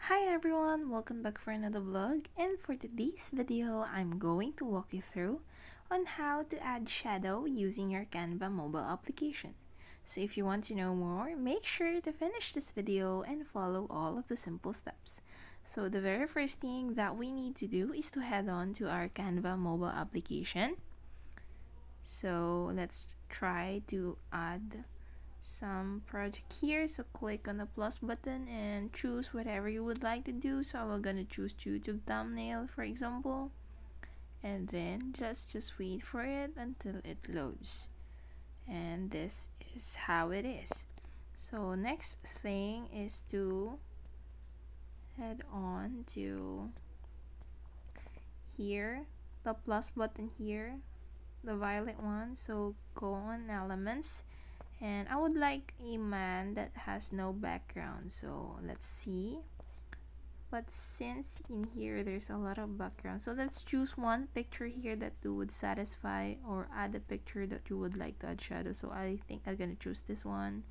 Hi everyone, welcome back for another vlog, and for today's video I'm going to walk you through on how to add shadow using your Canva mobile application. So if you want to know more, make sure to finish this video and follow all of the simple steps. So the very first thing that we need to do is to head on to our Canva mobile application. So let's try to add some project here. So click on the plus button and choose whatever you would like to do. So I'm gonna choose YouTube thumbnail, for example, and then just wait for it until it loads. And this is how it is. So next thing is to head on to here, the plus button here, the violet one. So go on elements, and I would like a man that has no background. So let's see, but since in here there's a lot of background, so let's choose one picture here that would satisfy, or add a picture that you would like to add shadow. So I think I'm gonna choose this one,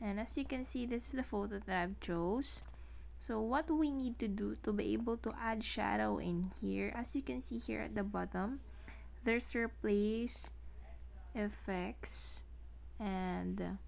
and as you can see, this is the photo that I've chose. So what do we need to do to be able to add shadow in here? As you can see here at the bottom, there's replace, effects, and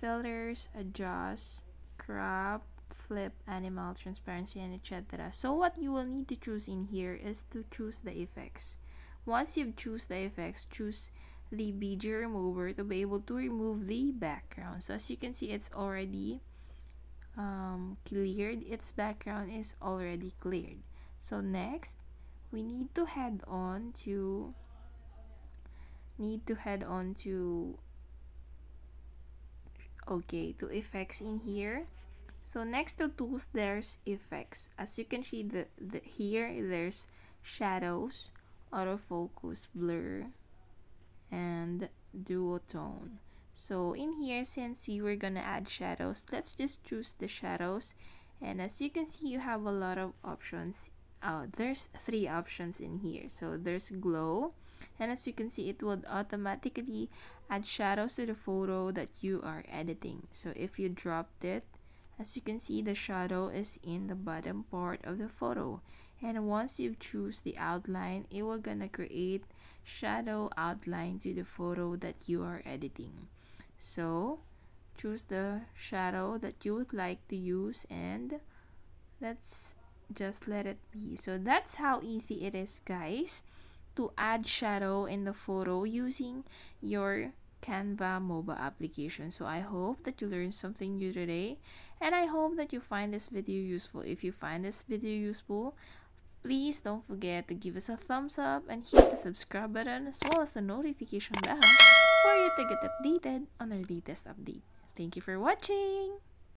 filters, adjust, crop, flip, animal, transparency, and etc. So what you will need to choose in here is to choose the effects. Once you've choose the effects, choose the BG remover to be able to remove the background. So as you can see, it's already cleared. Its background is already cleared. So next, we need to head on to to effects in here. So next to tools, there's effects. As you can see, here there's shadows, autofocus, blur, and duotone. So in here, since we were gonna add shadows, let's just choose the shadows. And as you can see, you have a lot of options. There's 3 options in here. So there's glow, and as you can see, it would automatically add shadows to the photo that you are editing. So if you dropped it, as you can see, the shadow is in the bottom part of the photo. And once you choose the outline, it will gonna create shadow outline to the photo that you are editing. So choose the shadow that you would like to use, and let's just let it be. So that's how easy it is, guys, to add shadow in the photo using your Canva mobile application. So I hope that you learned something new today, and I hope that you find this video useful. If you find this video useful, please don't forget to give us a thumbs up and hit the subscribe button as well as the notification bell for you to get updated on our latest update. Thank you for watching!